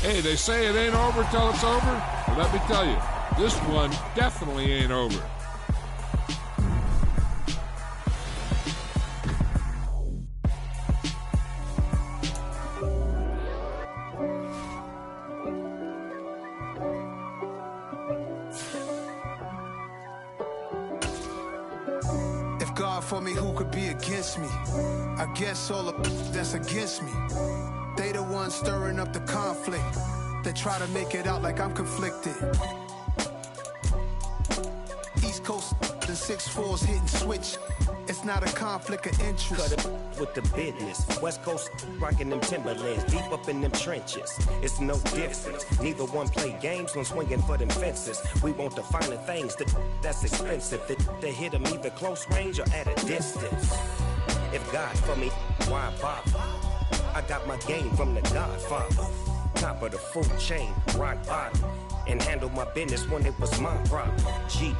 Hey, they say it ain't over till it's over. Well, let me tell you, this one definitely ain't over. If God for me, who could be against me? I guess all of that's against me. They the ones stirring up the conflict. They try to make it out like I'm conflicted. East Coast, the 6'4's hitting switch. It's not a conflict of interest. Cut it with the business. West Coast rocking them Timberlands, deep up in them trenches. It's no difference. Neither one play games when swinging for them fences. We want the finer things that's expensive. That hit them either close range or at a distance. If God for me, why bother? I got my game from the Godfather. Top of the food chain, rock bottom. And handle my business when it was my problem. G.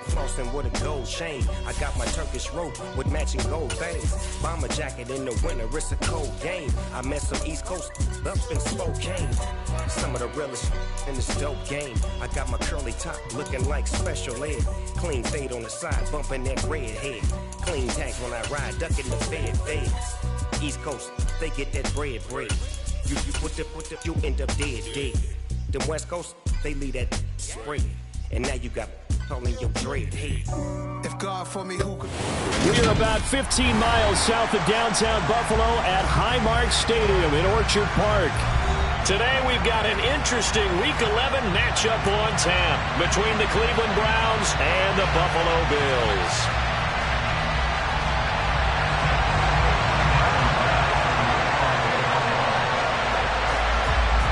Flossing with a gold chain. I got my Turkish rope with matching gold things. Bomber jacket in the winter, it's a cold game. I met some East Coast up in Spokane. Some of the realest in this dope game. I got my curly top looking like special ed. Clean fade on the side, bumping that red head. Clean tags when I ride, ducking the feds. East Coast, they get that bread. You you end up dead. Them West Coast, they leave that spread. And now you got calling your dread head. If God for me, who could? We are about 15 miles south of downtown Buffalo at Highmark Stadium in Orchard Park. Today we've got an interesting Week 11 matchup on tap between the Cleveland Browns and the Buffalo Bills.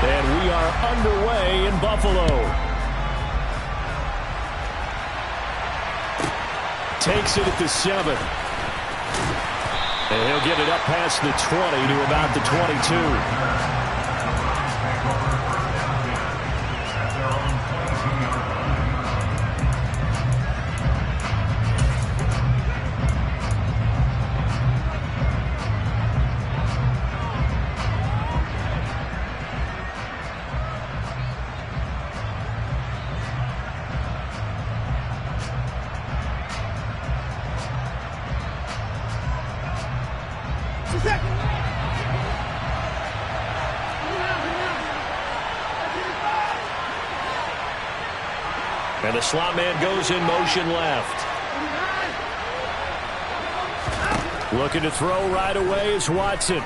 And we are underway in Buffalo. Takes it at the 7. And he'll get it up past the 20 to about the 22. And the slot man goes in motion left. Looking to throw right away is Watson.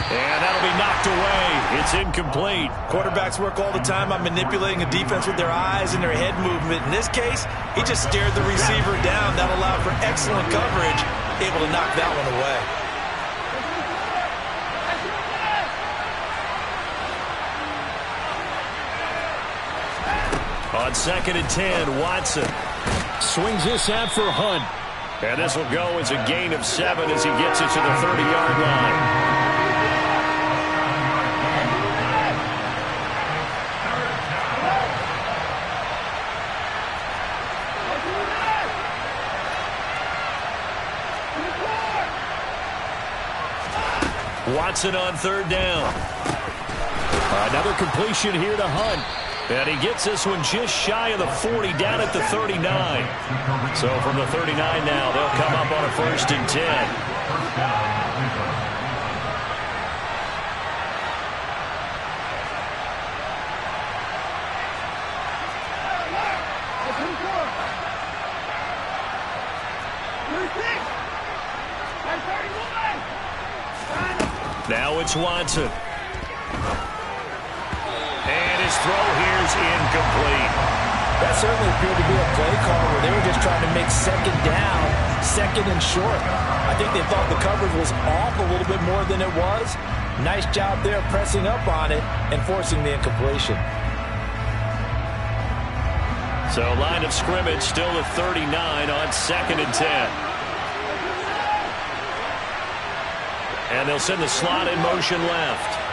And that'll be knocked away. It's incomplete. Quarterbacks work all the time on manipulating a defense with their eyes and their head movement. In this case, he just stared the receiver down. That allowed for excellent coverage, able to knock that one away. On 2nd and 10, Watson swings this out for Hunt. And this will go as a gain of 7 as he gets it to the 30-yard line. Watson on 3rd down. Another completion here to Hunt. And he gets this one just shy of the 40, down at the 39. So from the 39 now, they'll come up on a 1st and 10. Now it's Watson. And his throw here is incomplete. That certainly appeared to be a play call where they were just trying to make 2nd down, 2nd and short. I think they thought the coverage was off a little bit more than it was. Nice job there pressing up on it and forcing the incompletion. So line of scrimmage still at 39 on 2nd and 10. And they'll send the slot in motion left.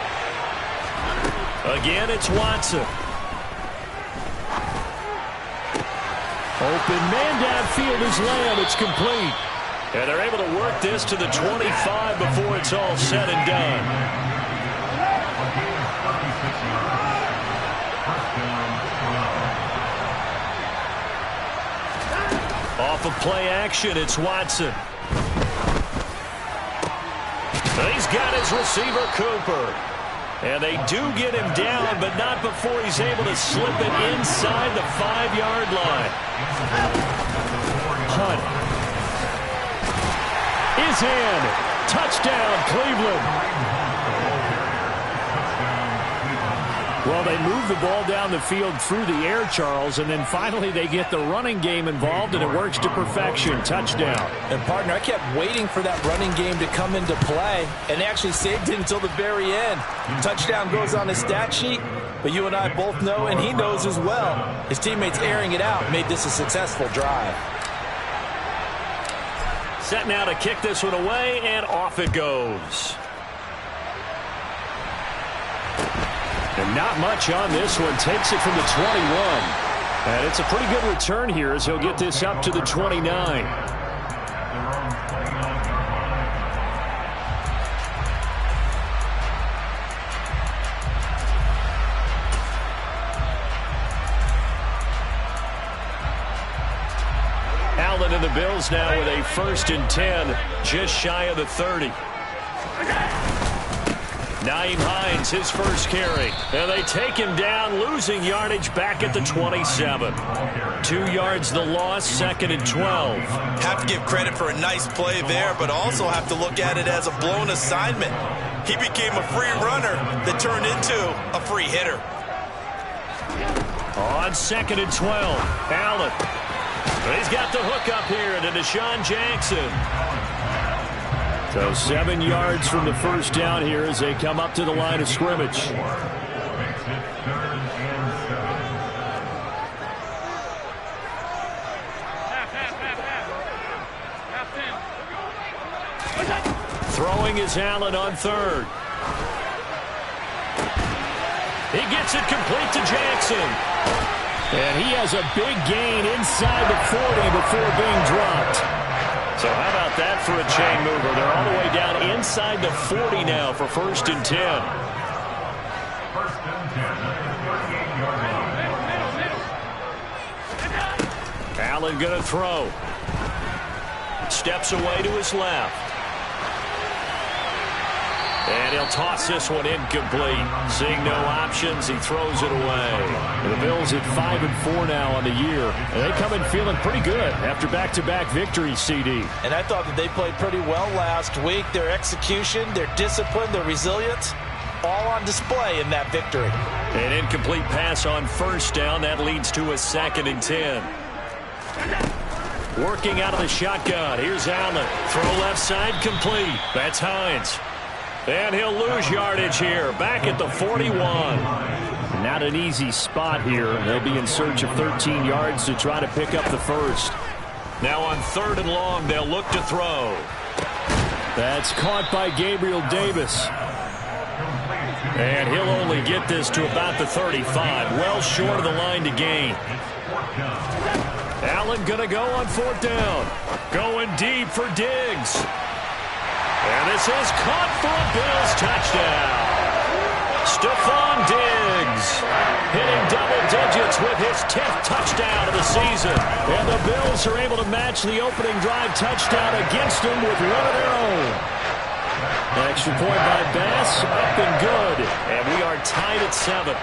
Again, it's Watson. Open man downfield is Lamb. It's complete. And they're able to work this to the 25 before it's all said and done. off of play action. It's Watson. He's got his receiver, Cooper. And they do get him down, but not before he's able to slip it inside the 5-yard line. Hunt is in. Touchdown, Cleveland. Well, they move the ball down the field through the air, Charles, and then finally they get the running game involved, and it works to perfection. Touchdown. And, partner, I kept waiting for that running game to come into play, and they actually saved it until the very end. Touchdown goes on his stat sheet, but you and I both know, and he knows as well, his teammates airing it out made this a successful drive. Set now to kick this one away, and off it goes. And not much on this one. Takes it from the 21. And it's a pretty good return here as he'll get this up to the 29. Allen and the Bills now with a 1st and 10, just shy of the 30. Nyheim Hines, his first carry. And they take him down, losing yardage back at the 27. 2 yards the loss, 2nd and 12. Have to give credit for a nice play there, but also have to look at it as a blown assignment. He became a free runner that turned into a free hitter. On 2nd and 12, Allen. He's got the hook up here to Deshaun Jackson. So 7 yards from the first down here as they come up to the line of scrimmage. Throwing is Allen on 3rd. He gets it complete to Jackson. And he has a big gain inside the 40 before being dropped. So how about that for a chain mover? They're all the way down inside the 40 now for 1st and 10. Allen going to throw. Steps away to his left. And he'll toss this one incomplete. Seeing no options, he throws it away. The Bills at 5-4 now on the year. And they come in feeling pretty good after back-to-back victories, CD. And I thought that they played pretty well last week. Their execution, their discipline, their resilience, all on display in that victory. An incomplete pass on 1st down. That leads to a 2nd and 10. Working out of the shotgun. Here's Allen. Throw left side complete. That's Hines. And he'll lose yardage here, back at the 41. Not an easy spot here. They'll be in search of 13 yards to try to pick up the 1st. Now on 3rd and long, they'll look to throw. That's caught by Gabriel Davis. And he'll only get this to about the 35, well short of the line to gain. Allen gonna go on 4th down. Going deep for Diggs. And this is caught for a Bills touchdown. Stephon Diggs hitting double digits with his 10th touchdown of the season. And the Bills are able to match the opening drive touchdown against them with one of their own. Extra point by Bass, up and good. And we are tied at 7.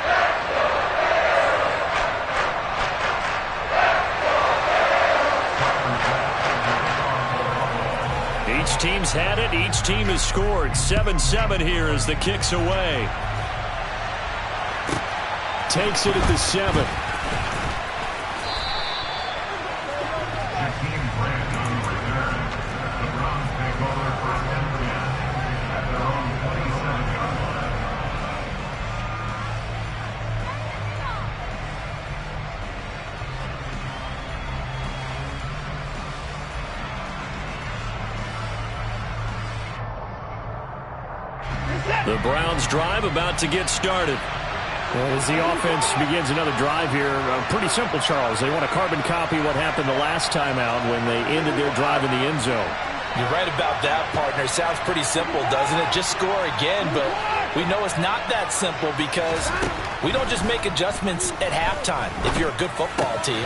Each team's had it. Each team has scored. 7-7 here as the kick's away. Takes it at the 7. The Browns drive about to get started. As the offense begins another drive here, pretty simple, Charles. They want to carbon copy what happened the last time out when they ended their drive in the end zone. You're right about that, partner. Sounds pretty simple, doesn't it? Just score again, but we know it's not that simple because we don't just make adjustments at halftime if you're a good football team.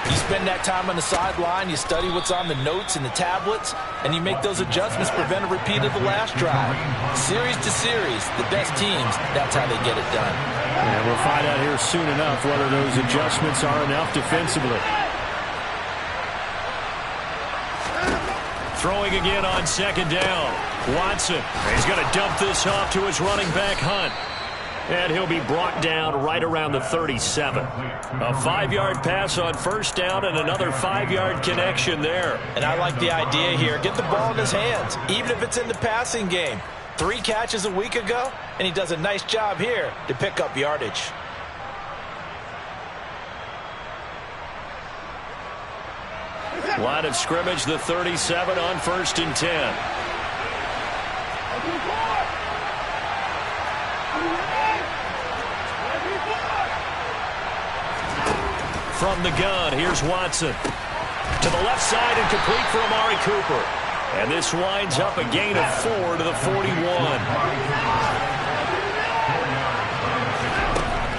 You spend that time on the sideline, you study what's on the notes and the tablets, and you make those adjustments to prevent a repeat of the last drive. Series to series, the best teams, that's how they get it done. And we'll find out here soon enough whether those adjustments are enough defensively. Throwing again on second down. Watson. He's going to dump this off to his running back, Hunt. And he'll be brought down right around the 37. A 5-yard pass on first down and another 5-yard connection there. And I like the idea here. Get the ball in his hands, even if it's in the passing game. 3 catches a week ago, and he does a nice job here to pick up yardage. Line of scrimmage, the 37 on 1st and 10. From the gun, here's Watson. To the left side and complete for Amari Cooper. And this winds up a gain of 4 to the 41.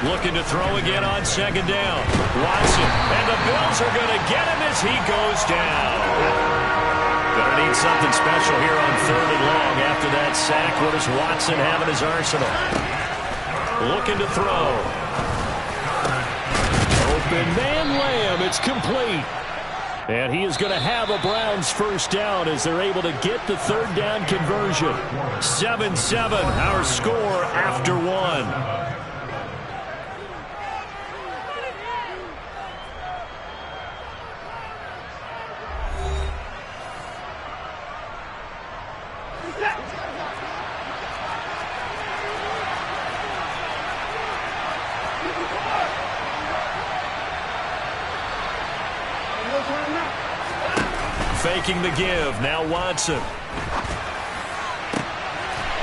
Looking to throw again on second down. Watson, and the Bills are going to get him as he goes down. Going to need something special here on 3rd and long after that sack. What does Watson have in his arsenal? Looking to throw. Open man Lamb, it's complete. And he is going to have a Browns first down as they're able to get the 3rd down conversion. 7-7, our score after 1. Faking the give. Now Watson.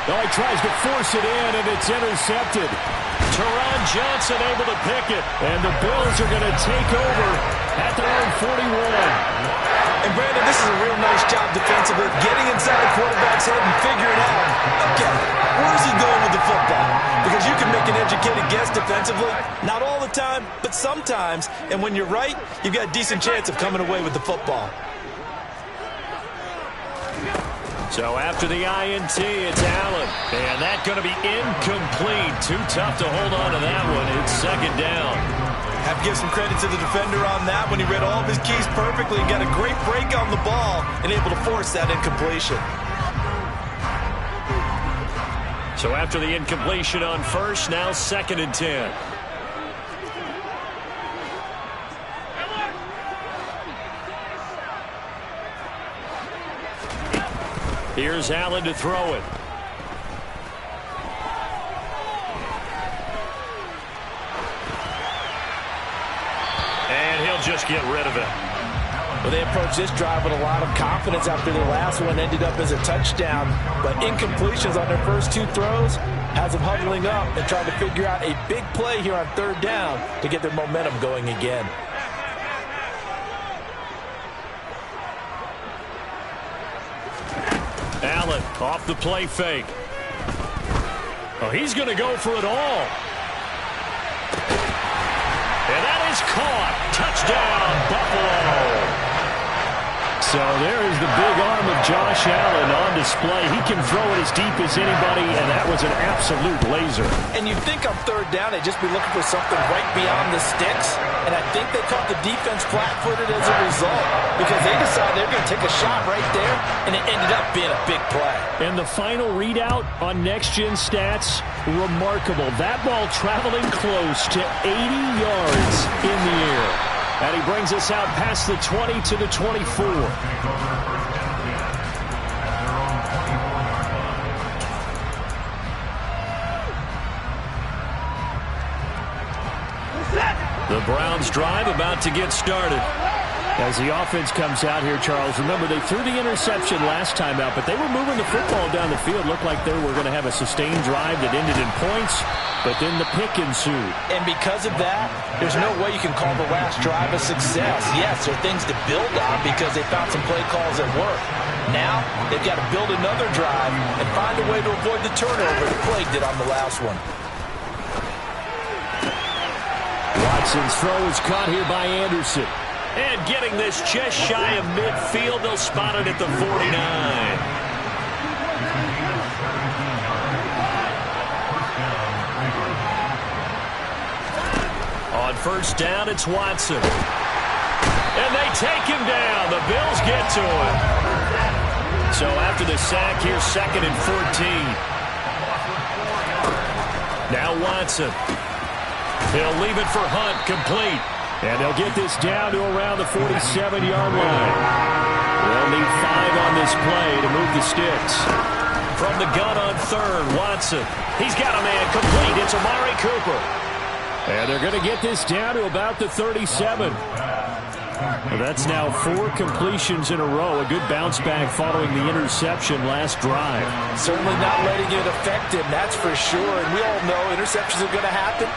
Oh, he tries to force it in, and it's intercepted. Teron Johnson able to pick it. And the Bills are going to take over at their own 41. And, Brandon, this is a real nice job defensively, getting inside the quarterback's head and figuring out, okay, where's he going with the football? Because you can make an educated guess defensively. Not all the time, but sometimes. And when you're right, you've got a decent chance of coming away with the football. So after the INT, it's Allen. And that's going to be incomplete. Too tough to hold on to that one. It's second down. Have to give some credit to the defender on that when he read all of his keys perfectly and got a great break on the ball and able to force that incompletion. So after the incompletion on first, now 2nd and 10. Here's Allen to throw it. And he'll just get rid of it. Well, they approached this drive with a lot of confidence after their last one ended up as a touchdown. But incompletions on their first 2 throws has them huddling up and trying to figure out a big play here on 3rd down to get their momentum going again. Allen off the play fake. Oh, he's going to go for it all. And that is caught. Touchdown, Buffalo. So there is the big arm of Josh Allen on display. He can throw it as deep as anybody, and that was an absolute laser. And you'd think on 3rd down they'd just be looking for something right beyond the sticks. And I think they caught the defense flat-footed as a result because they decided they were going to take a shot right there, and it ended up being a big play. And the final readout on next-gen stats, remarkable. That ball traveling close to 80 yards in the air. And he brings us out past the 20 to the 24. The Browns drive about to get started. As the offense comes out here, Charles, remember they threw the interception last time out, but they were moving the football down the field. Looked like they were going to have a sustained drive that ended in points, but then the pick ensued. And because of that, there's no way you can call the last drive a success. Yes, there are things to build on because they found some play calls that work. Now, they've got to build another drive and find a way to avoid the turnover that plagued it on the last one. Watson's throw is caught here by Anderson. And getting this just shy of midfield, they'll spot it at the 49. On first down, it's Watson. And they take him down. The Bills get to him. So after the sack, here's 2nd and 14. Now Watson. He'll leave it for Hunt, complete. And they'll get this down to around the 47-yard line. They'll need 5 on this play to move the sticks. From the gun on third, Watson. He's got a man complete. It's Amari Cooper. And they're going to get this down to about the 37. Well, that's now 4 completions in a row. A good bounce back following the interception last drive. Certainly not letting it affect him, that's for sure. And we all know interceptions are going to happen.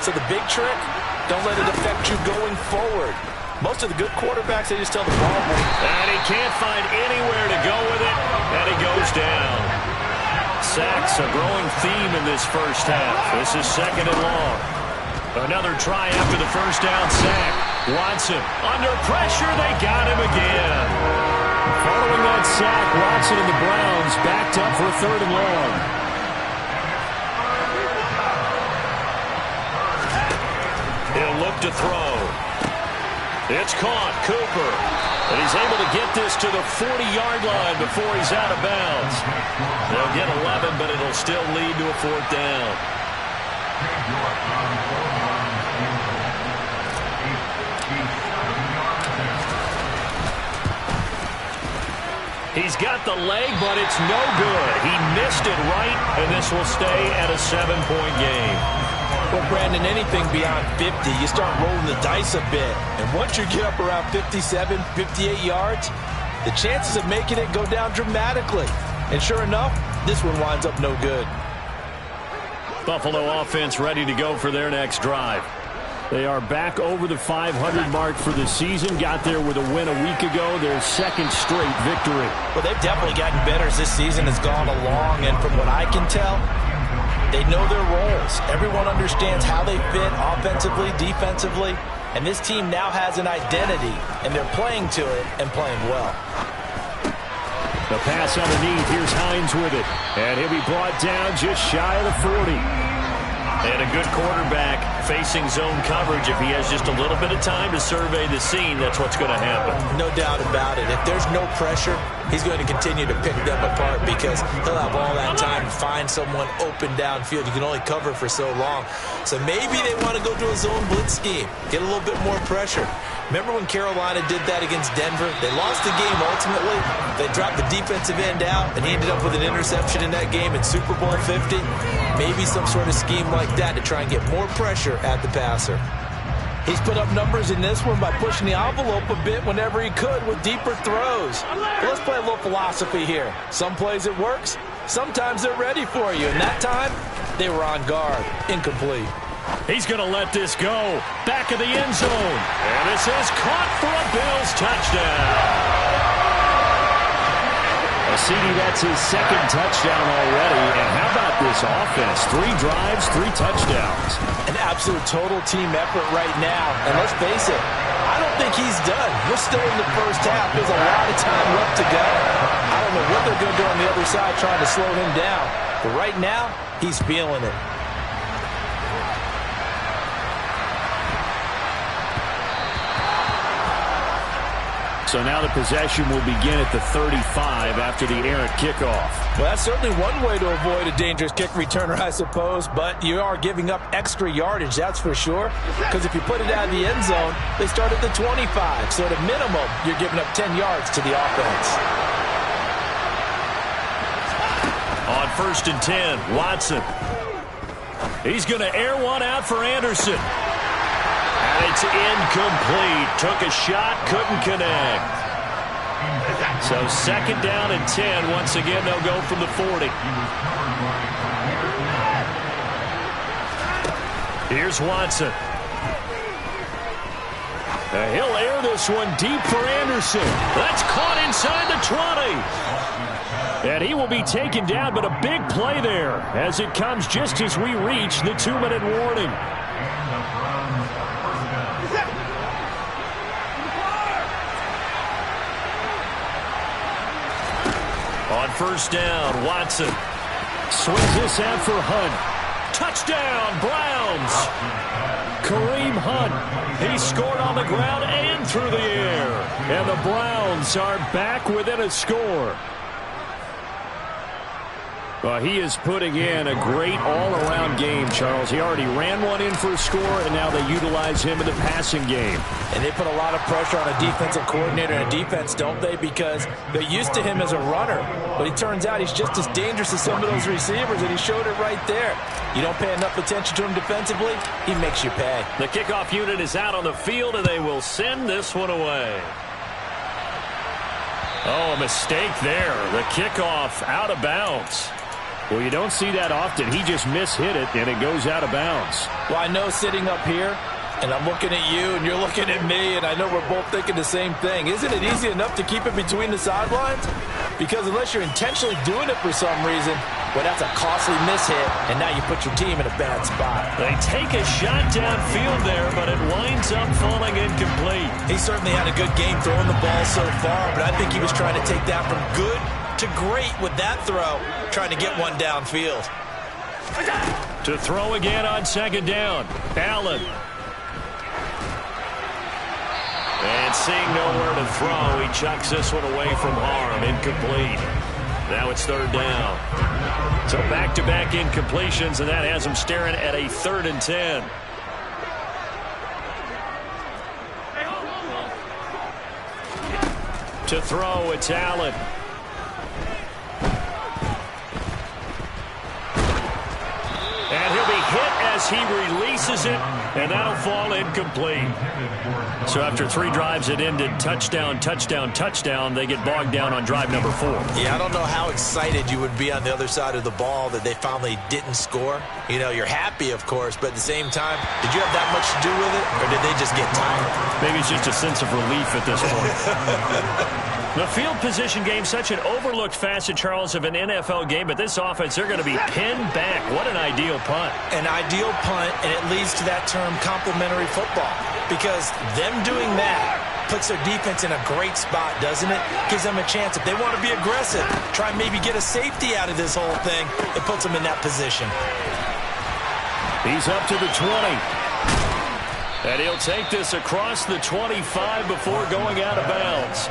So the big trick, don't let it affect you going forward. Most of the good quarterbacks, they just tell the ball. And he can't find anywhere to go with it. And he goes down. Sacks a growing theme in this first half. This is 2nd and long. Another try after the first down sack. Watson under pressure. They got him again. Following that sack, Watson and the Browns backed up for 3rd and long. He'll look to throw. It's caught. Cooper. And he's able to get this to the 40-yard line before he's out of bounds. They'll get 11, but it'll still lead to a 4th down. He's got the leg, but it's no good. He missed it right, and this will stay at a 7-point game. Well, Brandon, anything beyond 50, you start rolling the dice a bit. And once you get up around 57, 58 yards, the chances of making it go down dramatically. And sure enough, this one winds up no good. Buffalo offense ready to go for their next drive. They are back over the 500 mark for the season. Got there with a win a week ago. Their 2nd straight victory. Well, they've definitely gotten better as this season has gone along. And from what I can tell, they know their roles. Everyone understands how they fit offensively, defensively. And this team now has an identity, and they're playing to it and playing well. The pass underneath. Here's Hines with it. And he'll be brought down just shy of the 40. And a good quarterback facing zone coverage. If he has just a little bit of time to survey the scene, that's what's going to happen. No doubt about it. If there's no pressure, he's going to continue to pick them apart because he'll have all that time to find someone open downfield. You can only cover for so long. So maybe they want to go to a zone blitz scheme, get a little bit more pressure. Remember when Carolina did that against Denver? They lost the game ultimately. They dropped the defensive end out, and he ended up with an interception in that game in Super Bowl 50. Maybe some sort of scheme like that to try and get more pressure at the passer. He's put up numbers in this one by pushing the envelope a bit whenever he could with deeper throws. But let's play a little philosophy here. Some plays it works. Sometimes they're ready for you. And that time, they were on guard. Incomplete. He's going to let this go. Back of the end zone. And this is caught for a Bills touchdown. CD, that's his 2nd touchdown already. And how about this offense? 3 drives, 3 touchdowns. An absolute total team effort right now. And let's face it, I don't think he's done. We're still in the first half. There's a lot of time left to go. I don't know what they're going to do on the other side trying to slow him down. But right now, he's feeling it. So now the possession will begin at the 35 after the errant kickoff. Well, that's certainly one way to avoid a dangerous kick returner, I suppose, but you are giving up extra yardage, that's for sure, because if you put it out of the end zone, they start at the 25, so at a minimum, you're giving up 10 yards to the offense. On 1st and 10, Watson. He's going to air one out for Anderson. And it's incomplete. Took a shot, couldn't connect. So 2nd down and 10. Once again, they'll go from the 40. Here's Watson. He'll air this one deep for Anderson. That's caught inside the 20. And he will be taken down, but a big play there as it comes just as we reach the 2-minute warning. first down. Watson swings this out for Hunt. Touchdown, Browns. Kareem Hunt. He scored on the ground and through the air. And the Browns are back within a score. Well, he is putting in a great all-around game, Charles. He already ran one in for a score, and now they utilize him in the passing game. And they put a lot of pressure on a defensive coordinator and a defense, don't they? Because they're used to him as a runner. But it turns out he's just as dangerous as some of those receivers, and he showed it right there. You don't pay enough attention to him defensively, he makes you pay. The kickoff unit is out on the field, and they will send this one away. Oh, a mistake there. The kickoff out of bounds. Well, you don't see that often. He just mishit it, and it goes out of bounds. Well, I know sitting up here, and I'm looking at you, and you're looking at me, and I know we're both thinking the same thing. Isn't it easy enough to keep it between the sidelines? Because unless you're intentionally doing it for some reason, well, that's a costly mishit, and now you put your team in a bad spot. They take a shot downfield there, but it winds up falling incomplete. He certainly had a good game throwing the ball so far, but I think he was trying to take that from good to great with that throw, trying to get one downfield. To throw again on second down. Allen. And seeing nowhere to throw, he chucks this one away from harm. Incomplete. Now it's third down. So back-to-back incompletions, and that has him staring at a 3rd and 10. To throw, it's Allen. And he'll be hit as he releases it, and that'll fall incomplete. So after 3 drives that ended touchdown, touchdown, touchdown, they get bogged down on drive number 4. Yeah, I don't know how excited you would be on the other side of the ball that they finally didn't score. You know, you're happy, of course, but at the same time, did you have that much to do with it, or did they just get tired? Maybe it's just a sense of relief at this point. The field position game, such an overlooked facet, Charles, of an NFL game, but this offense, they're going to be pinned back. What an ideal punt. An ideal punt, and it leads to that term complementary football, because them doing that puts their defense in a great spot, doesn't it? Gives them a chance. If they want to be aggressive, try and maybe get a safety out of this whole thing, it puts them in that position. He's up to the 20. And he'll take this across the 25 before going out of bounds.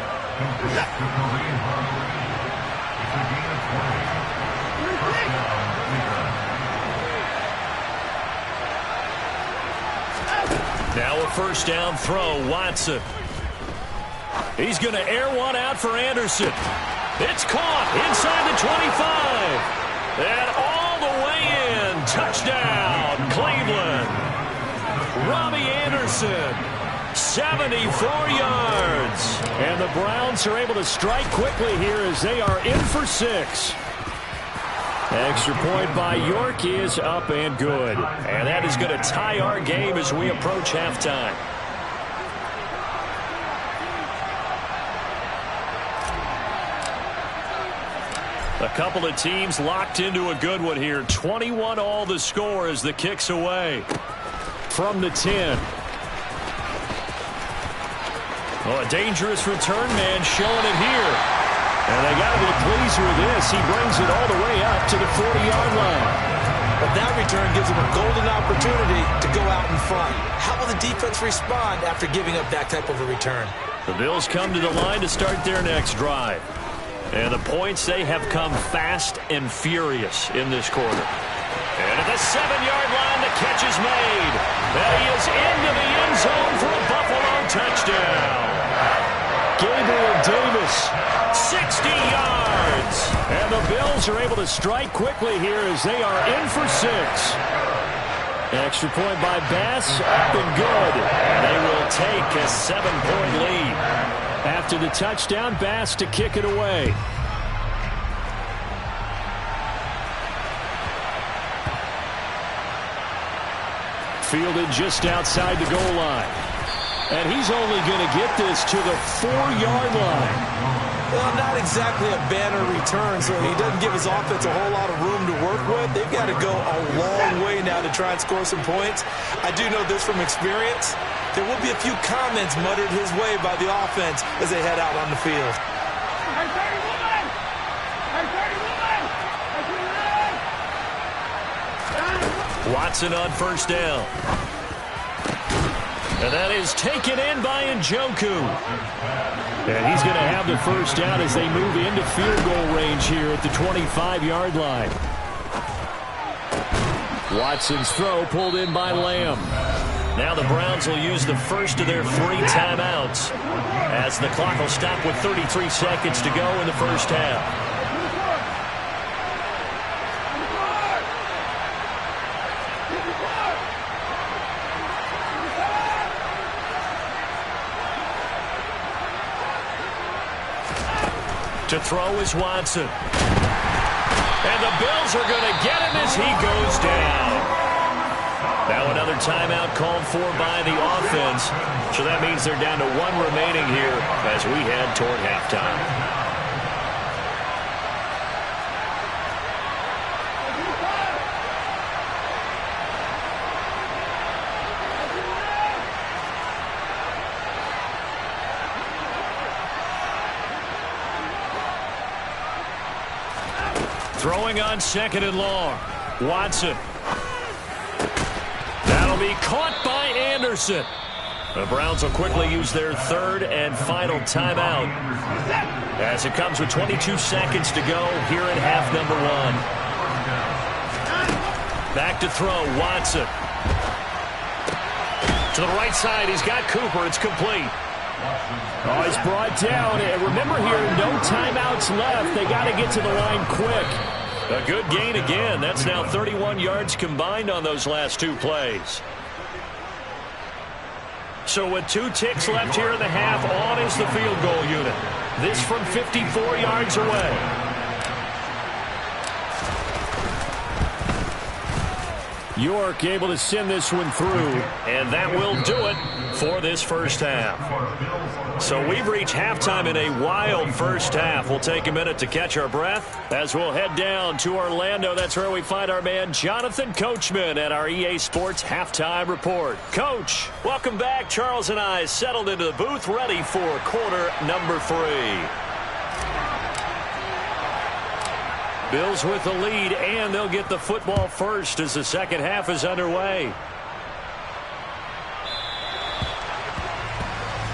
Now a first down throw, Watson. He's going to air one out for Anderson. It's caught inside the 25. And all the way in. Touchdown, Cleveland. Robbie Anderson, 74 yards. And the Browns are able to strike quickly here as they are in for 6. Extra point by York is up and good. And that is going to tie our game as we approach halftime. A couple of teams locked into a good one here. 21 all the score as the kick's away. From the 10. Oh, a dangerous return man showing it here. And they got to be pleased with this. He brings it all the way up to the 40-yard line. But that return gives them a golden opportunity to go out in front. How will the defense respond after giving up that type of a return? The Bills come to the line to start their next drive. And the points, they have come fast and furious in this quarter. And at the 7-yard line, the catch is made. And he is into the end zone for a Buffalo touchdown. Gabriel Davis, 60 yards. And the Bills are able to strike quickly here as they are in for 6. Extra point by Bass, up and good. And they will take a 7-point lead. After the touchdown, Bass to kick it away. Fielded just outside the goal line. And he's only going to get this to the 4-yard line. Well, not exactly a banner return, so he doesn't give his offense a whole lot of room to work with. They've got to go a long way now to try and score some points. I do know this from experience. There will be a few comments muttered his way by the offense as they head out on the field. Watson on first down. And that is taken in by Njoku. And he's going to have the first down as they move into field goal range here at the 25-yard line. Watson's throw pulled in by Lamb. Now the Browns will use the first of their 3 timeouts as the clock will stop with 33 seconds to go in the first half. To throw is Watson. And the Bills are going to get him as he goes down. Now another timeout called for by the offense. So that means they're down to 1 remaining here as we head toward halftime. Throwing on 2nd and long. Watson. That'll be caught by Anderson. The Browns will quickly use their 3rd and final timeout as it comes with 22 seconds to go here in half number 1. Back to throw. Watson. To the right side. He's got Cooper. It's complete. Oh, he's brought down. And remember here, no timeouts left. They got to get to the line quick. A good gain again. That's now 31 yards combined on those last 2 plays. So with 2 ticks left here in the half, on is the field goal unit. This from 54 yards away. York able to send this one through, and that will do it for this first half. So we've reached halftime in a wild first half. We'll take a minute to catch our breath as we'll head down to Orlando. That's where we find our man Jonathan Coachman at our EA Sports Halftime Report. Coach, welcome back. Charles and I settled into the booth ready for quarter number 3. Bills with the lead, and they'll get the football first as the second half is underway.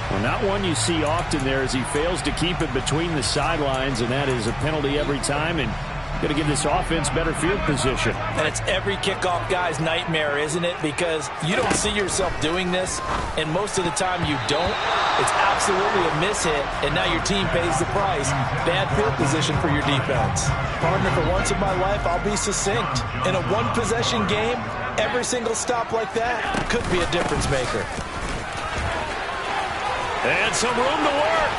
Well, not one you see often there as he fails to keep it between the sidelines, and that is a penalty every time, and going to give this offense better field position. And it's every kickoff guy's nightmare, isn't it? Because you don't see yourself doing this, and most of the time you don't. It's absolutely a mishit, and now your team pays the price. Bad field position for your defense. Partner, for once in my life, I'll be succinct. In a one-possession game, every single stop like that could be a difference maker. And some room to work.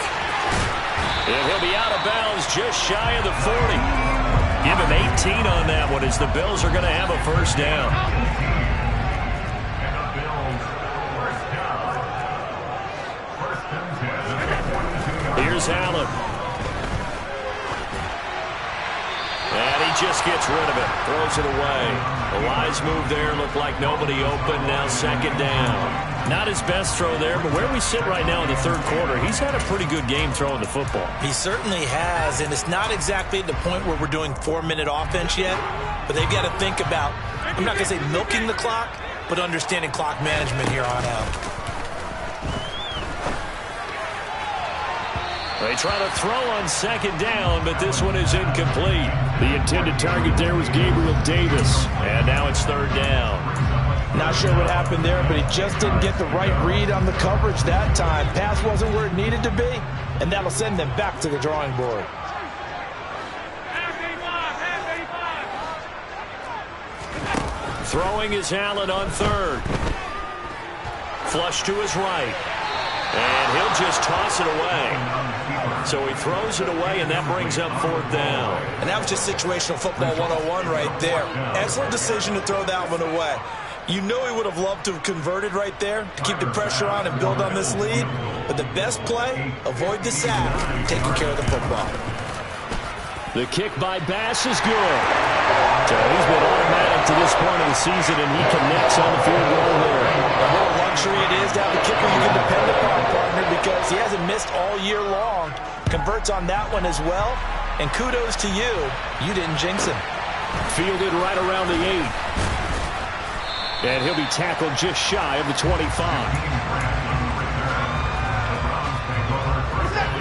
And he'll be out of bounds just shy of the 40. Give him 18 on that one as the Bills are going to have a first down. Here's Allen. And he just gets rid of it. Throws it away. The wise move there. Looked like nobody open. Now 2nd down. Not his best throw there, but where we sit right now in the 3rd quarter, he's had a pretty good game throwing the football. He certainly has, and it's not exactly at the point where we're doing 4-minute offense yet, but they've got to think about, I'm not going to say milking the clock, but understanding clock management here on out. They try to throw on 2nd down, but this one is incomplete. The intended target there was Gabriel Davis, and now it's 3rd down. Not sure what happened there, but he just didn't get the right read on the coverage that time. Pass wasn't where it needed to be, and that'll send them back to the drawing board. Throwing is Allen on 3rd. Flush to his right. And he'll just toss it away. So he throws it away, and that brings up 4th down. And that was just situational football 101 right there. Excellent decision to throw that one away. You know he would have loved to have converted right there to keep the pressure on and build on this lead. But the best play, avoid the sack, taking care of the football. The kick by Bass is good. So he's been automatic to this point of the season, and he connects on the field goal there. What a luxury it is to have a kicker you can depend upon, partner, because he hasn't missed all year long. Converts on that one as well. And kudos to you. You didn't jinx him. Fielded right around the 8. And he'll be tackled just shy of the 25.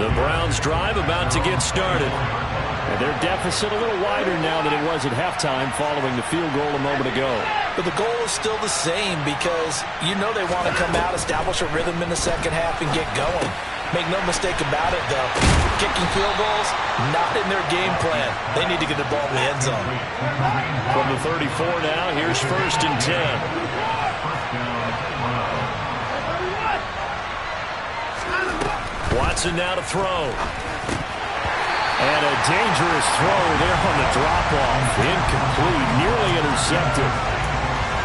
The Browns drive about to get started. And their deficit a little wider now than it was at halftime following the field goal a moment ago. But the goal is still the same because you know they want to come out, establish a rhythm in the second half, and get going. Make no mistake about it, though. Kicking field goals, not in their game plan. They need to get the ball in the end zone. From the 34 now, here's 1st and 10. Watson now to throw. And a dangerous throw there on the drop-off. Incomplete, nearly intercepted.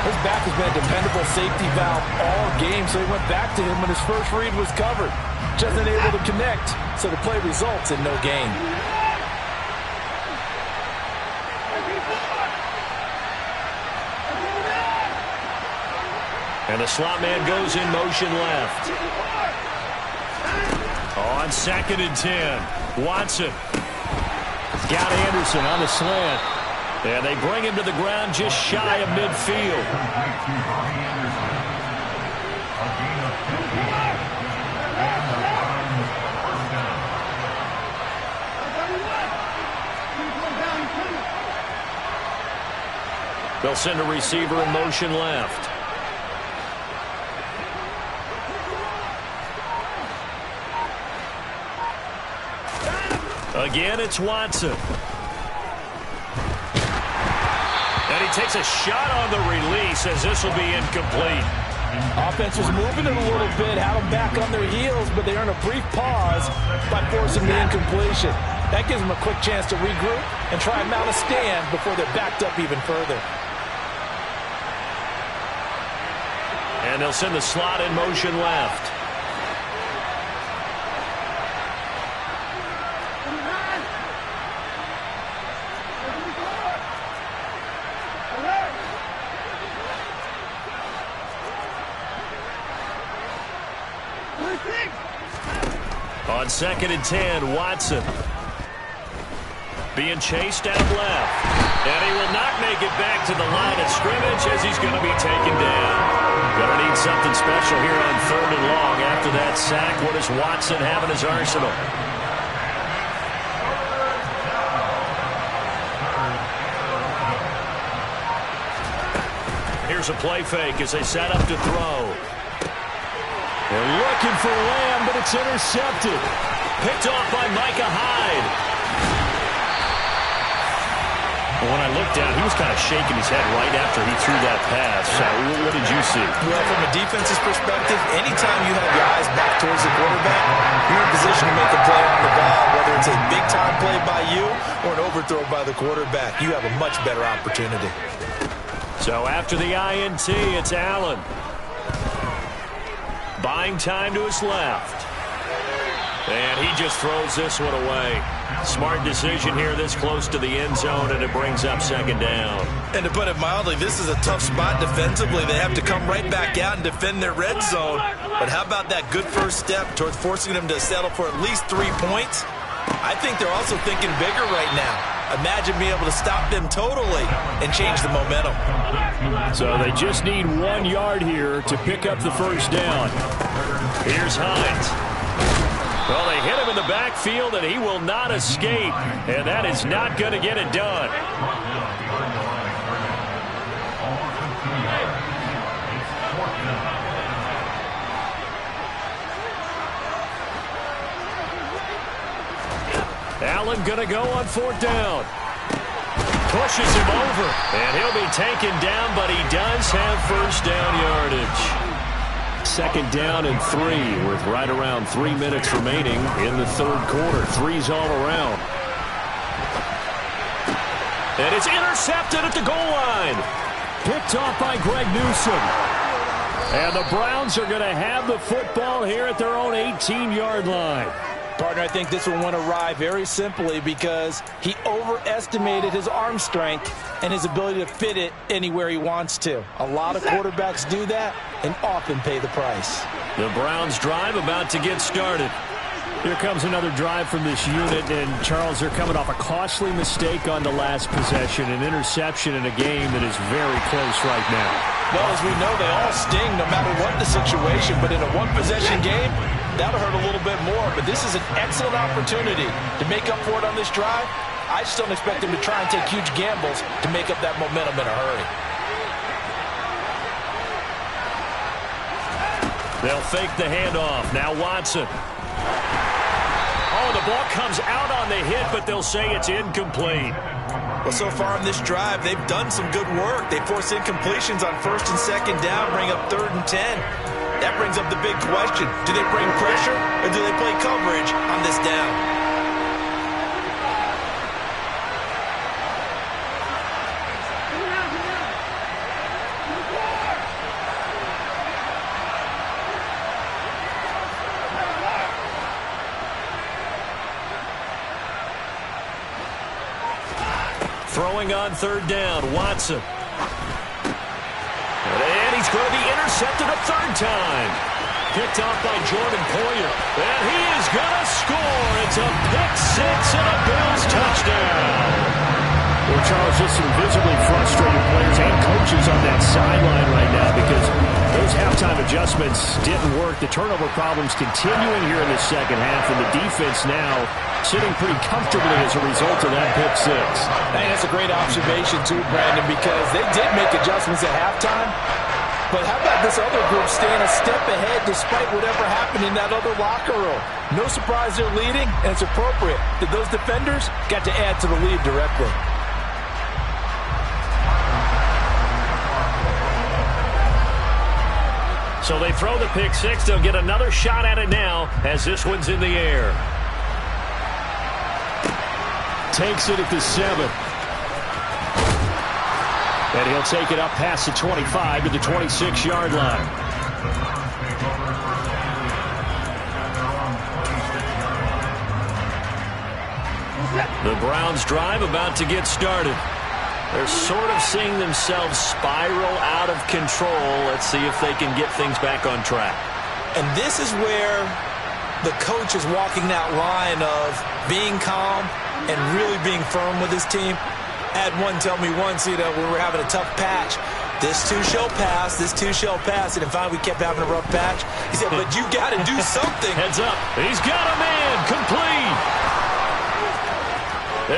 His back has been a dependable safety valve all game, so he went back to him when his first read was covered. Just unable to connect, so the play results in no gain. And the slot man goes in motion left. On 2nd and 10, Watson. Got Anderson on the slant. And they bring him to the ground just shy of midfield. They'll send a receiver in motion left. Again, it's Watson. And he takes a shot on the release as this will be incomplete. Offense was moving it a little bit, had them back on their heels, but they earned a brief pause by forcing the incompletion. That gives them a quick chance to regroup and try and mount a stand before they're backed up even further. And they'll send the slot in motion left. On 2nd and 10, Watson. Being chased out left. And he will not make it back to the line of scrimmage as he's going to be taken down. Going to need something special here on 3rd and long. After that sack, what does Watson have in his arsenal? Here's a play fake as they set up to throw. They're looking for Lamb, but it's intercepted. Picked off by Micah Hyde. When I looked down, he was kind of shaking his head right after he threw that pass. So what did you see? Well, from a defense's perspective, anytime you have your eyes back towards the quarterback, you're in position to make a play on the ball, whether it's a big-time play by you or an overthrow by the quarterback. You have a much better opportunity. So after the INT, it's Allen. Buying time to his left. And he just throws this one away. Smart decision here this close to the end zone, and it brings up 2nd down. And to put it mildly, this is a tough spot defensively. They have to come right back out and defend their red zone. But how about that good first step towards forcing them to settle for at least 3 points? I think they're also thinking bigger right now. Imagine being able to stop them totally and change the momentum. So they just need 1 yard here to pick up the 1st down. Here's Hines. Well, they hit him in the backfield, and he will not escape. And that is not going to get it done. Allen going to go on 4th down. Pushes him over, and he'll be taken down, but he does have 1st down yardage. 2nd down and 3 with right around 3 minutes remaining in the 3rd quarter. 3's all around. And it's intercepted at the goal line. Picked off by Greg Newsome. And the Browns are going to have the football here at their own 18-yard line. Partner, I think this one went awry very simply because he overestimated his arm strength and his ability to fit it anywhere he wants to. A lot of quarterbacks do that and often pay the price. The Browns drive about to get started. Here comes another drive from this unit, and Charles, they're coming off a costly mistake on the last possession, an interception in a game that is very close right now. Well, as we know, they all sting no matter what the situation, but in a one-possession game, that'll hurt a little bit more. But this is an excellent opportunity to make up for it on this drive. I just don't expect them to try and take huge gambles to make up that momentum in a hurry. They'll fake the handoff. Now Watson. Oh, the ball comes out on the hit, but they'll say it's incomplete. Well, so far on this drive, they've done some good work. They force incompletions on 1st and 2nd down, bring up 3rd and 10. That brings up the big question. Do they bring pressure or do they play coverage on this down? Throwing on 3rd down, Watson. And he's going to be intercepted a 3rd time. Picked off by Jordan Poyer. And he is going to score. It's a pick 6 and a Bills touchdown. Well, Charles, just some visibly frustrated players and coaches on that sideline right now because those halftime adjustments didn't work. The turnover problems continuing here in the second half, and the defense now sitting pretty comfortably as a result of that pick 6. I think that's a great observation, too, Brandon, because they did make adjustments at halftime. But how about this other group staying a step ahead despite whatever happened in that other locker room? No surprise they're leading, and it's appropriate that those defenders got to add to the lead directly. So they throw the pick 6. They'll get another shot at it now as this one's in the air. Takes it at the 7. And he'll take it up past the 25 to the 26-yard line. The Browns drive about to get started. They're sort of seeing themselves spiral out of control. Let's see if they can get things back on track. And this is where the coach is walking that line of being calm and really being firm with his team. I had one tell me once, when we were having a tough patch, this too shall pass, this too shall pass. And if we kept having a rough patch, he said, but you got to do something. Heads up. He's got a man. Complete.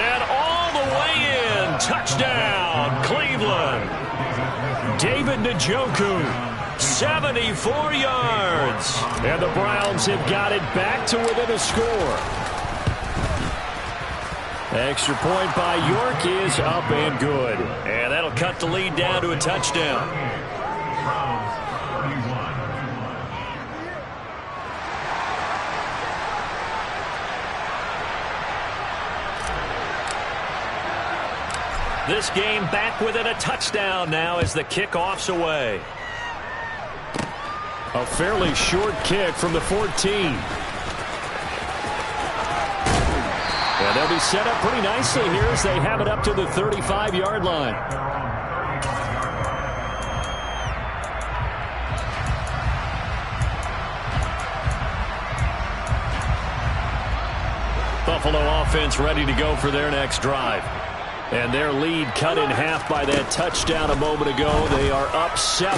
And all the way in. Touchdown, Cleveland. David Njoku, 74 yards. And the Browns have got it back to within a score. Extra point by York is up and good. And that'll cut the lead down to a touchdown. This game back within a touchdown now as the kickoff's away. A fairly short kick from the 14. And they'll be set up pretty nicely here as they have it up to the 35-yard line. Buffalo offense ready to go for their next drive. And their lead cut in half by that touchdown a moment ago. They are up 7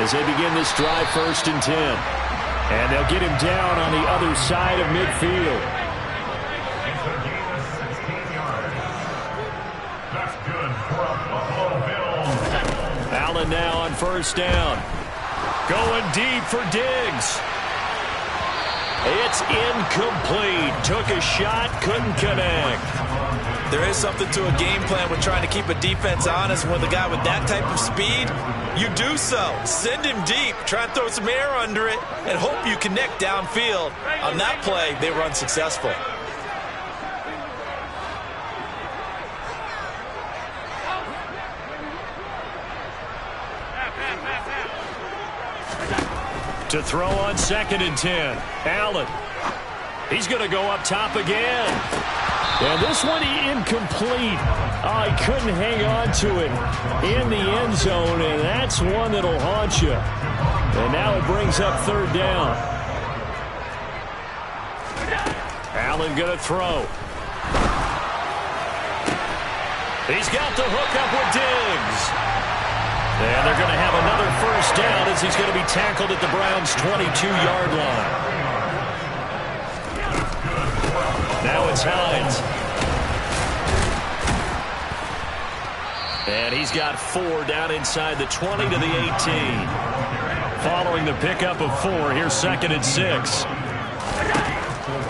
as they begin this drive 1st and 10. And they'll get him down on the other side of midfield. Allen now on 1st down. Going deep for Diggs. It's incomplete. Took a shot, couldn't connect. There is something to a game plan with trying to keep a defense honest. With a guy with that type of speed, you do so. Send him deep, try and throw some air under it, and hope you connect downfield. On that play, they were unsuccessful. To throw on 2nd and 10. Allen. He's going to go up top again. And this one incomplete. Oh, he couldn't hang on to it in the end zone, and that's one that'll haunt you. And now it brings up 3rd down. Allen going to throw. He's got the hookup with Diggs. And they're going to have another first down as he's going to be tackled at the Browns' 22-yard line. Now it's Hines. And he's got 4 down inside the 20 to the 18. Following the pickup of 4, here's 2nd and 6.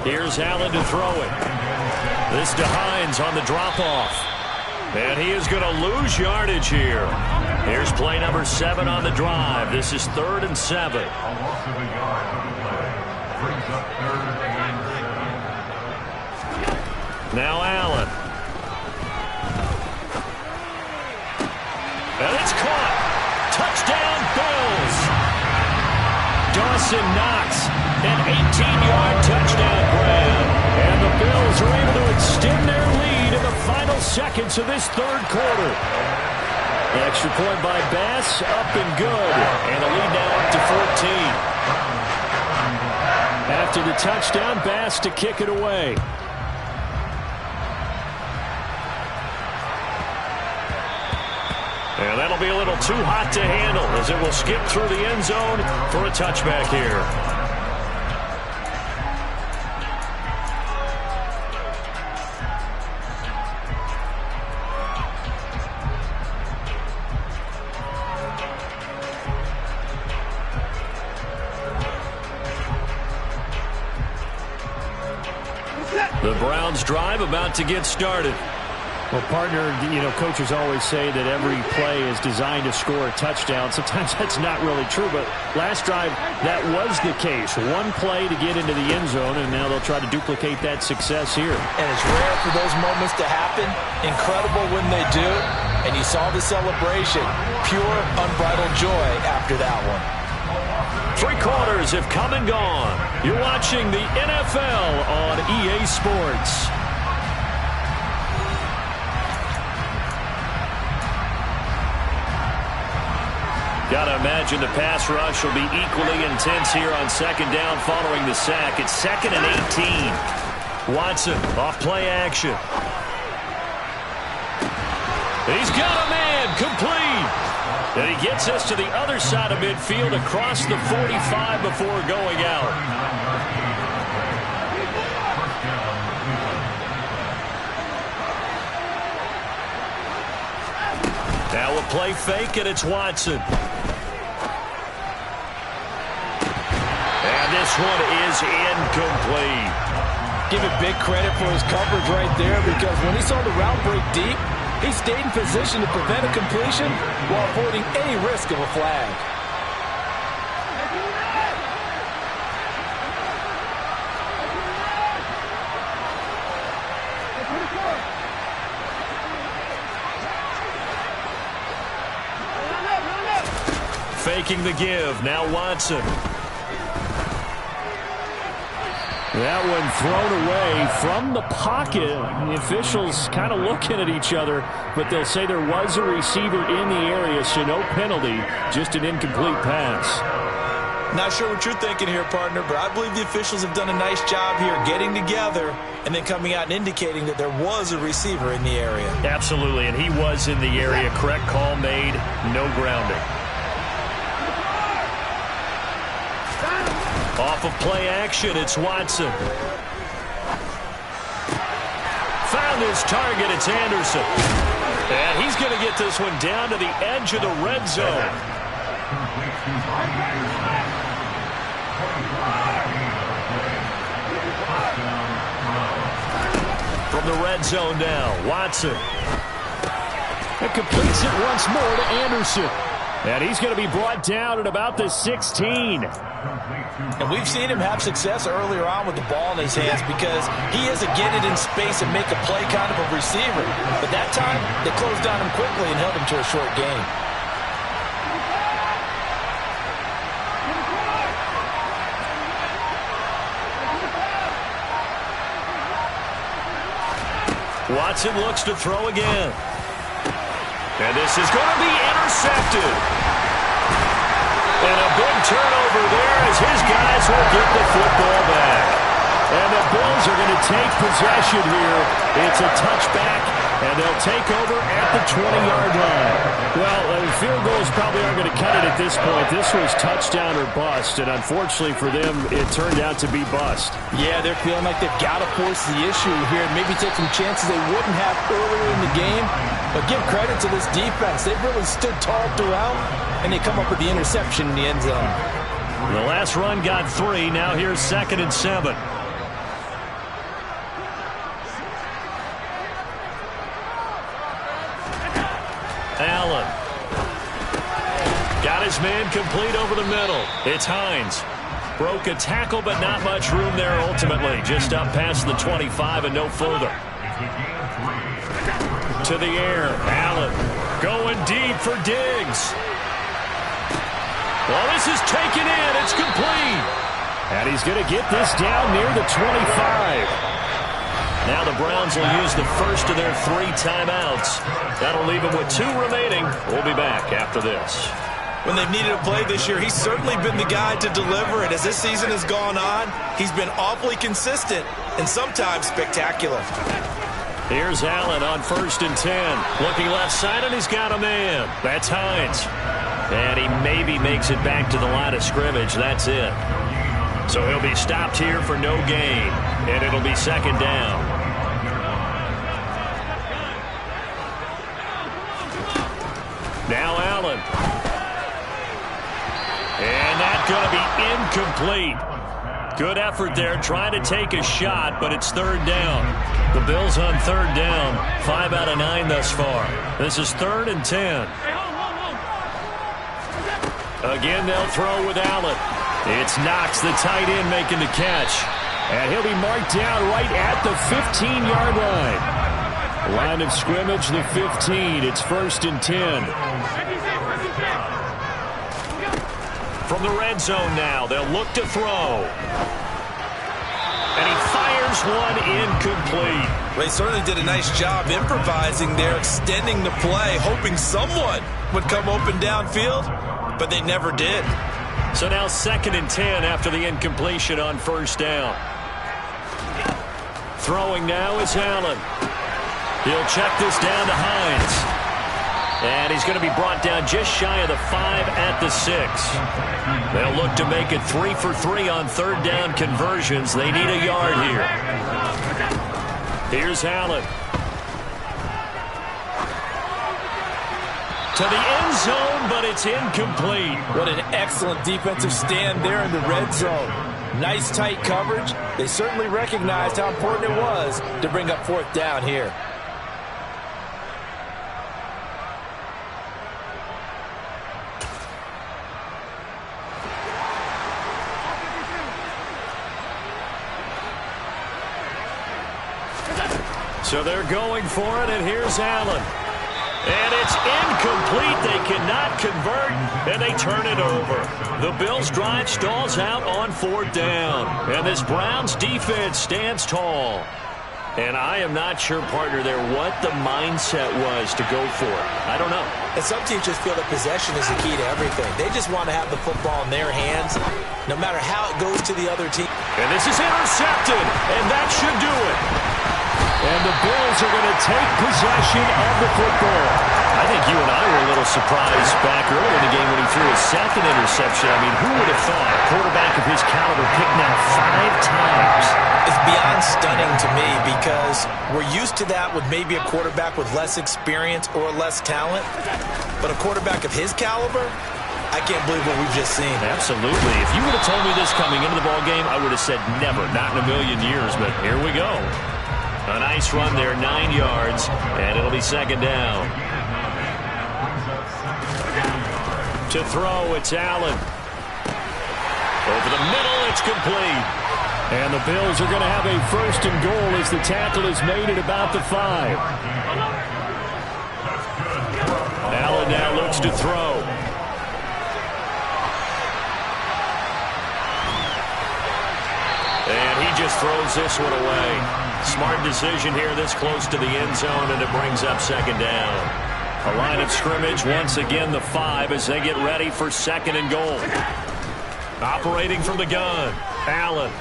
Here's Allen to throw it. This to Hines on the drop-off. And he is going to lose yardage here. Here's play number 7 on the drive. This is 3rd and 7. Now Allen. And it's caught. Touchdown, Bills. Dawson Knox, an 18-yard touchdown grab. And the Bills are able to extend their lead in the final seconds of this 3rd quarter. The extra point by Bass, up and good. And the lead now up to 14. After the touchdown, Bass to kick it away. And that'll be a little too hot to handle as it will skip through the end zone for a touchback here. The Browns drive about to get started. Well, partner, coaches always say that every play is designed to score a touchdown. Sometimes that's not really true, but last drive, that was the case. One play to get into the end zone, and now they'll try to duplicate that success here. And it's rare for those moments to happen. Incredible when they do. And you saw the celebration. Pure, unbridled joy after that one. 3 quarters have come and gone. You're watching the NFL on EA Sports. Got to imagine the pass rush will be equally intense here on 2nd down following the sack. It's 2nd and 18. Watson off play action. He's got a man complete. And he gets us to the other side of midfield across the 45 before going out. Now a play fake, and it's Watson. And this one is incomplete. Give it big credit for his coverage right there, because when he saw the route break deep, he stayed in position to prevent a completion while avoiding any risk of a flag. Faking the give. Now Watson. That one thrown away from the pocket. The officials kind of looking at each other, but they'll say there was a receiver in the area, so no penalty, just an incomplete pass. Not sure what you're thinking here, partner, but I believe the officials have done a nice job here getting together and then coming out and indicating that there was a receiver in the area. Absolutely, and he was in the area. Correct call made, no grounding. Off of play action, it's Watson. Found his target, it's Anderson. And he's going to get this one down to the edge of the red zone. From the red zone now, Watson. It completes it once more to Anderson. And he's going to be brought down at about the 16. And we've seen him have success earlier on with the ball in his hands because he is a get it in space and make a play kind of a receiver. But that time, they closed down him quickly and held him to a short gain. Watson looks to throw again. And this is going to be intercepted. And a big turnover there as his guys will get the football back. And the Bills are going to take possession here. It's a touchback, and they'll take over at the 20-yard line. Well, field goals probably aren't going to cut it at this point. This was touchdown or bust, and unfortunately for them, it turned out to be bust. Yeah, they're feeling like they've got to force the issue here and maybe take some chances they wouldn't have earlier in the game. But give credit to this defense. They've really stood tall throughout, and they come up with the interception in the end zone. The last run got 3. Now here's 2nd and 7. Allen. Got his man complete over the middle. It's Hines. Broke a tackle, but not much room there ultimately. Just up past the 25 and no further. To the air. Allen going deep for Diggs. Well, this is taken in. It's complete. And he's going to get this down near the 25. Now the Browns will use the first of their 3 timeouts. That'll leave them with 2 remaining. We'll be back after this. When they've needed a play this year, he's certainly been the guy to deliver it. As this season has gone on, he's been awfully consistent and sometimes spectacular. Here's Allen on 1st and 10. Looking left side, and he's got a man. That's Hines. And he maybe makes it back to the line of scrimmage. That's it. So he'll be stopped here for no gain. And it'll be 2nd down. Now Allen. And that's going to be incomplete. Good effort there, trying to take a shot, but it's 3rd down. The Bills on 3rd down, 5 out of 9 thus far. This is 3rd and 10. Again, they'll throw with Allen. It's Knox, the tight end, making the catch. And he'll be marked down right at the 15-yard line. Line of scrimmage, the 15. It's 1st and 10. From the red zone now, they'll look to throw. And he fires one incomplete. They certainly did a nice job improvising there, extending the play, hoping someone would come open downfield, but they never did. So now 2nd and 10 after the incompletion on 1st down. Throwing now is Allen. He'll check this down to Hines. And he's going to be brought down just shy of the 5 at the 6. They'll look to make it 3 for 3 on 3rd down conversions. They need a yard here. Here's Allen. To the end zone, but it's incomplete. What an excellent defensive stand there in the red zone. Nice tight coverage. They certainly recognized how important it was to bring up 4th down here. So they're going for it, and here's Allen. And it's incomplete. They cannot convert, and they turn it over. The Bills' drive stalls out on 4th down. And this Browns defense stands tall. And I am not sure, partner, there what the mindset was to go for it. I don't know. And some teams just feel that possession is the key to everything. They just want to have the football in their hands, no matter how it goes to the other team. And this is intercepted, and that should do it. And the Bills are going to take possession of the football. I think you and I were a little surprised back earlier in the game when he threw his 2nd interception. I mean, who would have thought a quarterback of his caliber picked now 5 times? It's beyond stunning to me because we're used to that with maybe a quarterback with less experience or less talent. But a quarterback of his caliber, I can't believe what we've just seen. Absolutely. If you would have told me this coming into the ballgame, I would have said never, not in a million years. But here we go. A nice run there, 9 yards, and it'll be 2nd down. To throw, it's Allen. Over the middle, it's complete. And the Bills are going to have a 1st and goal as the tackle is made at about the 5. Allen now looks to throw. And he just throws this one away. Smart decision here this close to the end zone, and it brings up 2nd down. A line of scrimmage, once again the 5 as they get ready for 2nd and goal. Operating from the gun, Allen.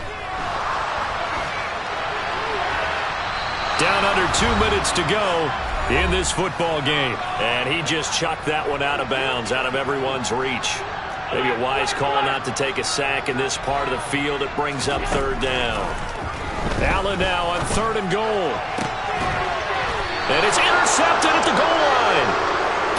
Down under 2 minutes to go in this football game. And he just chucked that one out of bounds, out of everyone's reach. Maybe a wise call not to take a sack in this part of the field. It brings up third down. Allen now on 3rd and goal. And it's intercepted at the goal line.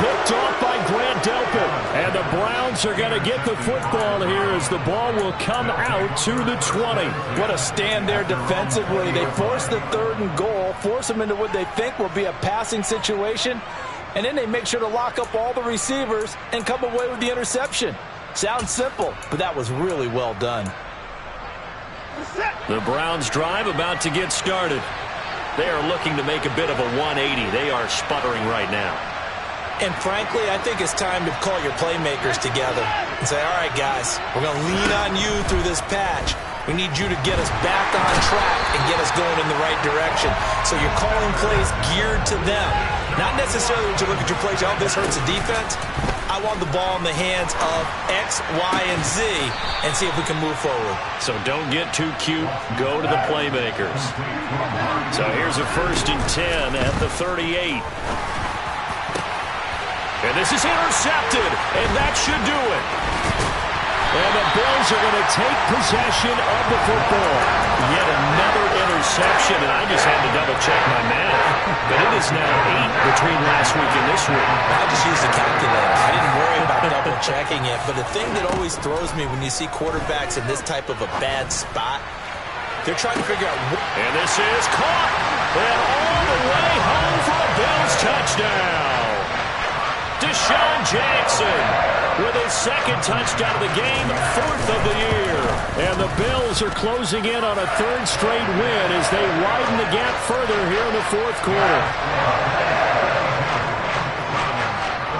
Picked off by Grant Delpit. And the Browns are going to get the football here as the ball will come out to the 20. What a stand there defensively. They force the 3rd and goal, force them into what they think will be a passing situation, and then they make sure to lock up all the receivers and come away with the interception. Sounds simple, but that was really well done. The Browns drive about to get started. They are looking to make a bit of a 180. They are sputtering right now. And frankly, I think it's time to call your playmakers together and say, all right, guys, we're going to lean on you through this patch. We need you to get us back on track and get us going in the right direction. So you're calling plays geared to them. Not necessarily when you look at your plays, oh, this hurts the defense. I want the ball in the hands of X, Y, and Z and see if we can move forward. So don't get too cute. Go to the playmakers. So here's a 1st and 10 at the 38. And this is intercepted, and that should do it. And the Bills are going to take possession of the football. Yet another interception, and I just had to double-check my math. But it is now 8 between last week and this week. I just used a calculator. I didn't worry about double-checking it. But the thing that always throws me when you see quarterbacks in this type of a bad spot, they're trying to figure out. And this is caught. And all the way home for a Bills touchdown. Deshaun Jackson with his 2nd touchdown of the game, 4th of the year. And the Bills are closing in on a 3rd straight win as they widen the gap further here in the 4th quarter.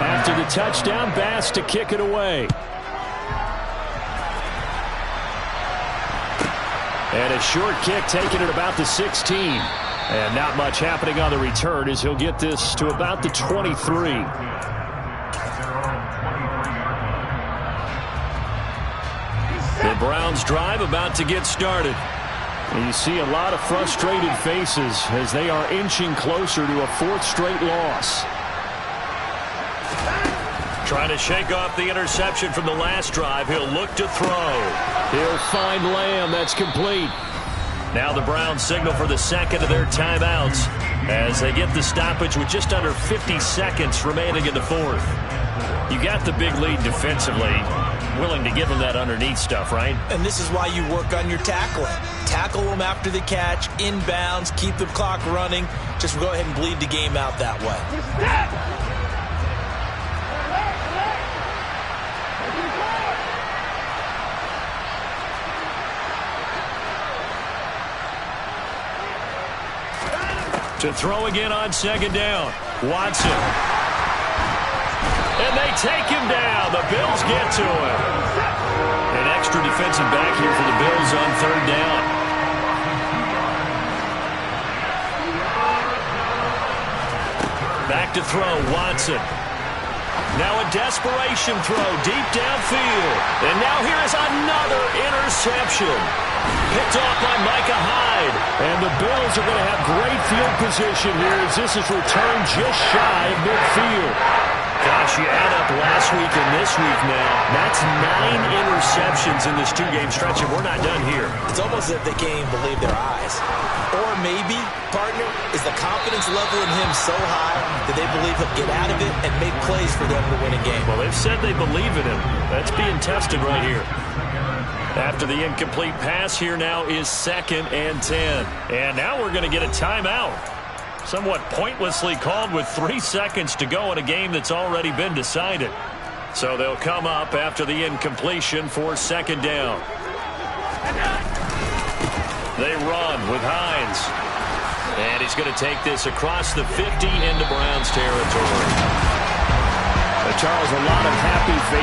After the touchdown, Bass to kick it away. And a short kick taken at about the 16. And not much happening on the return as he'll get this to about the 23. The Browns drive about to get started. And you see a lot of frustrated faces as they are inching closer to a 4th straight loss. Trying to shake off the interception from the last drive. He'll look to throw. He'll find Lamb. That's complete. Now the Browns signal for the 2nd of their timeouts as they get the stoppage with just under 50 seconds remaining in the 4th. You got the big lead defensively. Willing to give them that underneath stuff, right? And this is why you work on your tackling. Tackle them after the catch, inbounds, keep the clock running. Just go ahead and bleed the game out that way. To throw again on 2nd down. Watson. And they take him down. The Bills get to him. An extra defensive back here for the Bills on 3rd down. Back to throw, Watson. Now a desperation throw deep downfield. And now here is another interception. Picked off by Micah Hyde. And the Bills are going to have great field position here as this is returned just shy of midfield. Gosh, you add up last week and this week now. That's 9 interceptions in this 2-game stretch, and we're not done here. It's almost as if they can't even believe their eyes. Or maybe, partner, is the confidence level in him so high that they believe he'll get out of it and make plays for them to win a game. Well, they've said they believe in him. That's being tested right here. After the incomplete pass, here now is 2nd and 10. And now we're going to get a timeout. Somewhat pointlessly called with 3 seconds to go in a game that's already been decided. So they'll come up after the incompletion for 2nd down. They run with Hines. And he's going to take this across the 50 into Browns territory. Charles, a lot of happy faces.